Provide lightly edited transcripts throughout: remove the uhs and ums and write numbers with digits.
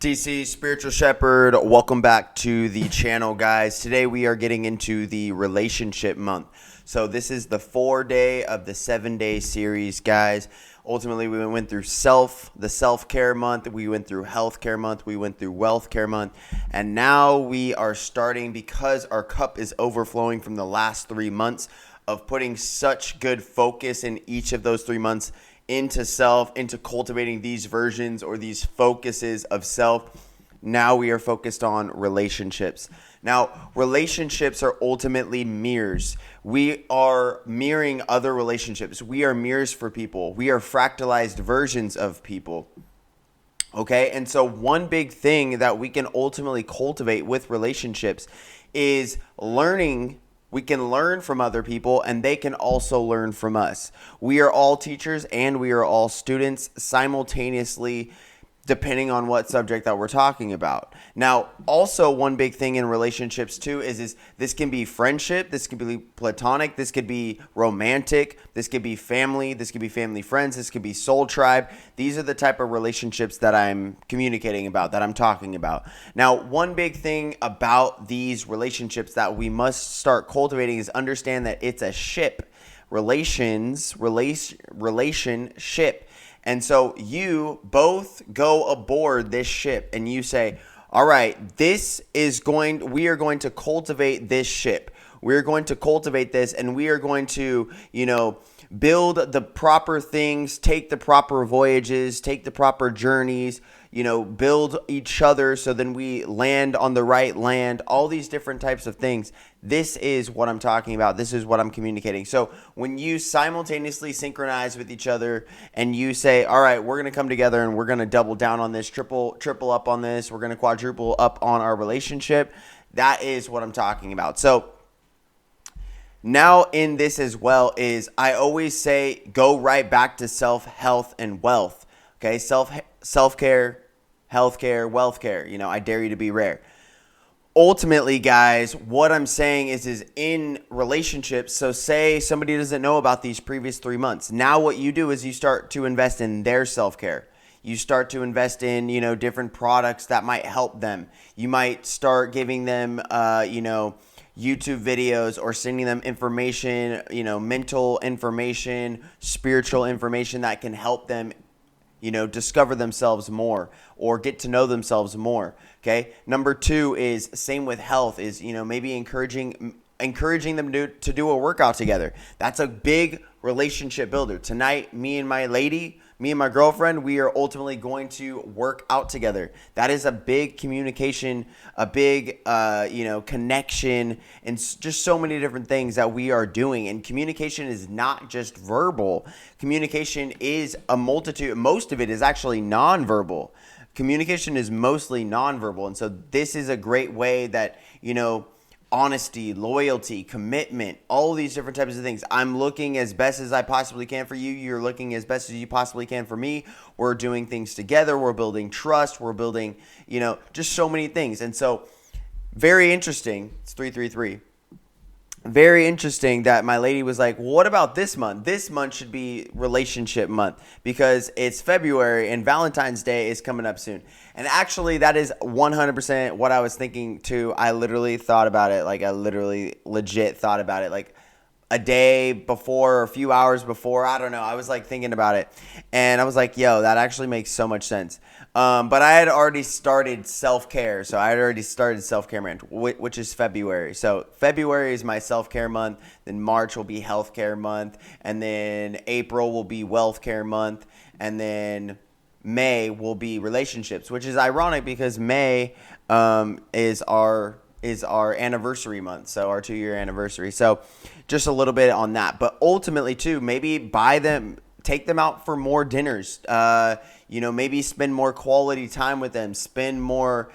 DC Spiritual Shepherd, welcome back to the channel, guys. Today we are getting into the relationship month. So this is the 4-day of the 7-day series, guys. Ultimately, we went through the self-care month, we went through healthcare month, we went through wealth care month, and now we are starting, because our cup is overflowing from the last 3 months of putting such good focus in each of those 3 months into self, into cultivating these versions or these focuses of self. Now we are focused on relationships. Now, relationships are ultimately mirrors. We are mirroring other relationships. We are mirrors for people. We are fractalized versions of people. Okay, and so one big thing that we can ultimately cultivate with relationships is learning. We can learn from other people, and they can also learn from us. We are all teachers and we are all students simultaneously, depending on what subject that we're talking about. Now, also one big thing in relationships too is this can be friendship, this could be platonic, this could be romantic, this could be family, this could be family friends, this could be soul tribe. These are the type of relationships that I'm communicating about, that I'm talking about. Now, one big thing about these relationships that we must start cultivating is understand that it's a ship. Relationship. And so you both go aboard this ship and you say, all right, we are going to cultivate this ship. We're going to cultivate this, and we are going to, build the proper things, take the proper voyages, take the proper journeys, build each other so then we land on the right land, all these different types of things. This is what I'm talking about. This is what I'm communicating. So when you simultaneously synchronize with each other and you say, all right, we're going to come together and we're going to double down on this, triple up on this, we're going to quadruple up on our relationship. That is what I'm talking about. So now in this as well is I always say go right back to self, health, and wealth. Okay, self-care, healthcare, wealth care. I dare you to be rare. Ultimately, guys, what I'm saying is in relationships, so say somebody doesn't know about these previous 3 months. Now what you do is you start to invest in their self-care. You start to invest in, different products that might help them. You might start giving them, YouTube videos or sending them information, mental information, spiritual information that can help them, discover themselves more or get to know themselves more. Okay. Number 2 is same with health is, maybe encouraging them to do a workout together. That's a big relationship builder. Tonight, me and my girlfriend, we are ultimately going to work out together. That is a big communication, a big, connection, and just so many different things that we are doing. And communication is not just verbal. Communication is a multitude. Most of it is actually nonverbal. Communication is mostly nonverbal. And so this is a great way that, honesty, loyalty, commitment, all these different types of things. I'm looking as best as I possibly can for you. You're looking as best as you possibly can for me. We're doing things together. We're building trust. We're building, just so many things. And so very interesting. It's 333. Very interesting that my lady was like, well, what about this month? This month should be relationship month because it's February and Valentine's Day is coming up soon. And actually, that is 100% what I was thinking too. I literally thought about it. Like I literally legit thought about it like a day before or a few hours before. I don't know. I was like thinking about it. And I was like, yo, that actually makes so much sense. But I had already started self-care. So I had already started self-care month, which is February. So February is my self-care month. Then March will be healthcare month. And then April will be wealth care month. And then May will be relationships, which is ironic because May is our anniversary month. So our 2-year anniversary. So just a little bit on that. But ultimately too, maybe take them out for more dinners. Maybe spend more quality time with them, spend more,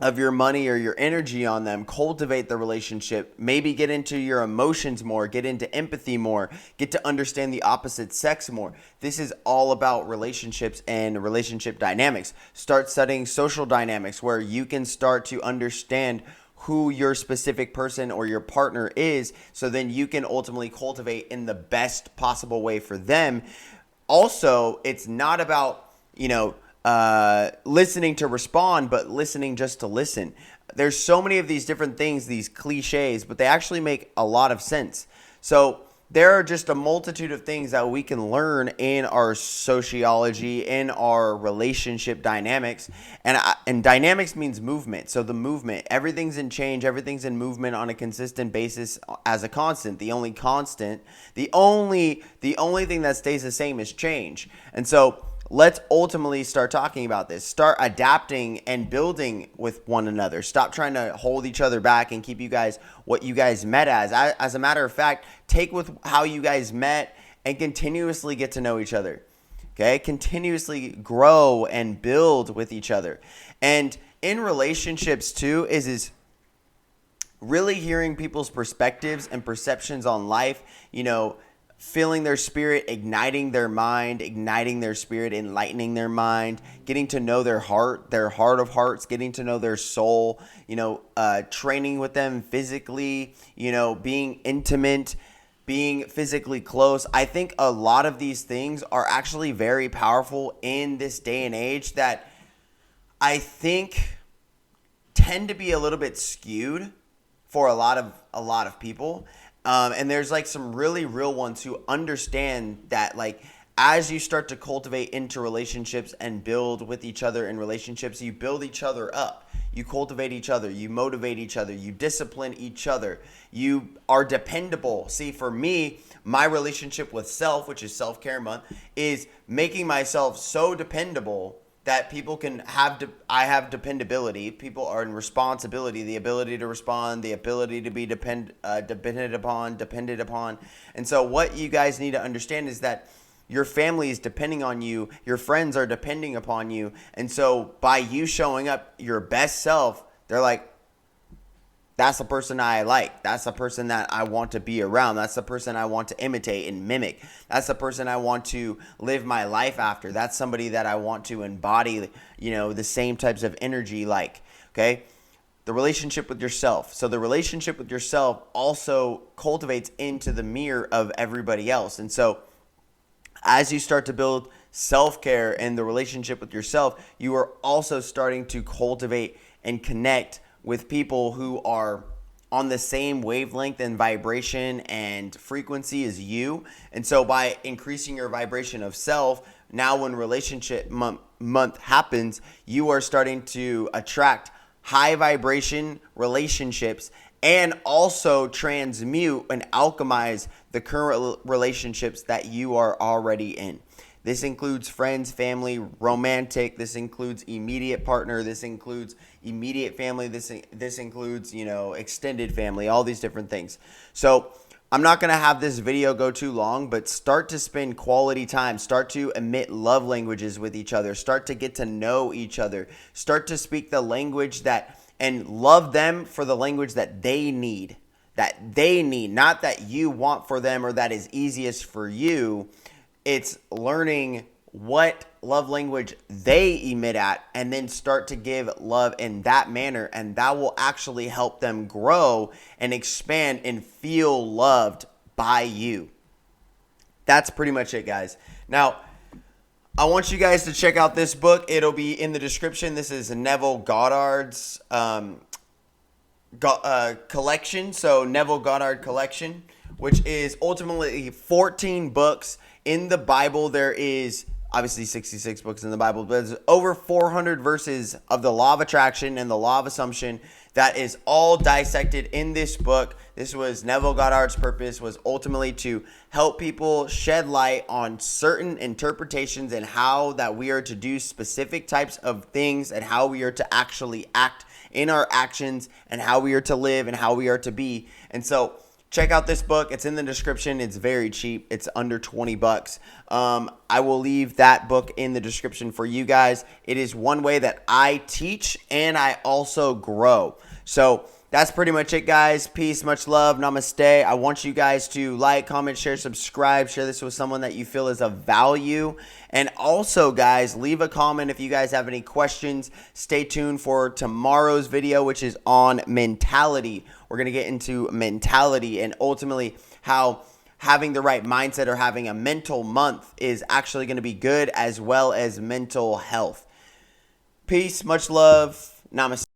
of your money or your energy on them, cultivate the relationship, maybe get into your emotions more, get into empathy more, get to understand the opposite sex more. This is all about relationships and relationship dynamics. Start studying social dynamics where you can start to understand who your specific person or your partner is, so then you can ultimately cultivate in the best possible way for them. Also, it's not about, listening to respond, but listening just to listen. There's so many of these different things, these cliches, but they actually make a lot of sense. So there are just a multitude of things that we can learn in our sociology, in our relationship dynamics. And dynamics means movement. So the movement, everything's in change, everything's in movement on a consistent basis as a constant. The only constant, the only thing that stays the same is change. And so let's ultimately start talking about this. Start adapting and building with one another. Stop trying to hold each other back and keep you guys what you guys met as. As a matter of fact, take with how you guys met and continuously get to know each other. Okay? Continuously grow and build with each other. And in relationships too is really hearing people's perspectives and perceptions on life, filling their spirit, igniting their mind, igniting their spirit, enlightening their mind, getting to know their heart of hearts, getting to know their soul, training with them physically, being intimate, being physically close. I think a lot of these things are actually very powerful in this day and age that I think tend to be a little bit skewed for a lot of people. And there's like some really real ones who understand that as you start to cultivate into relationships and build with each other in relationships, you build each other up. You cultivate each other. You motivate each other. You discipline each other. You are dependable. See, for me, my relationship with self, which is self-care month, is making myself so dependable that people can I have dependability. People are in responsibility, the ability to respond, the ability to be depended upon. And so what you guys need to understand is that your family is depending on you. Your friends are depending upon you. And so by you showing up your best self, they're like, that's the person I like. That's the person that I want to be around. That's the person I want to imitate and mimic. That's the person I want to live my life after. That's somebody that I want to embody, the same types of energy like, okay? The relationship with yourself. So the relationship with yourself also cultivates into the mirror of everybody else. And so as you start to build self-care and the relationship with yourself, you are also starting to cultivate and connect with people who are on the same wavelength and vibration and frequency as you. And so by increasing your vibration of self, now when relationship month happens, you are starting to attract high vibration relationships and also transmute and alchemize the current relationships that you are already in. This includes friends, family, romantic. This includes immediate partner. This includes immediate family. This includes, extended family, all these different things. So I'm not going to have this video go too long, but start to spend quality time. Start to emit love languages with each other. Start to get to know each other. Start to speak the language and love them for the language that they need. Not that you want for them or that is easiest for you. It's learning what love language they emit at and then start to give love in that manner. And that will actually help them grow and expand and feel loved by you. That's pretty much it, guys. Now, I want you guys to check out this book. It'll be in the description. This is Neville Goddard's collection. So Neville Goddard collection, which is ultimately 14 books. In the Bible, there is obviously 66 books in the Bible, but there's over 400 verses of the law of attraction and the law of assumption that is all dissected in this book. This was Neville Goddard's purpose, was ultimately to help people shed light on certain interpretations and how that we are to do specific types of things and how we are to actually act in our actions and how we are to live and how we are to be. And so check out this book. It's in the description. It's very cheap. It's under $20. I will leave that book in the description for you guys. It is one way that I teach and I also grow. So that's pretty much it, guys. Peace, much love, namaste. I want you guys to like, comment, share, subscribe. Share this with someone that you feel is of value. And also, guys, leave a comment if you guys have any questions. Stay tuned for tomorrow's video, which is on mentality. We're going to get into mentality and ultimately how having the right mindset or having a mental month is actually going to be good, as well as mental health. Peace, much love. Namaste.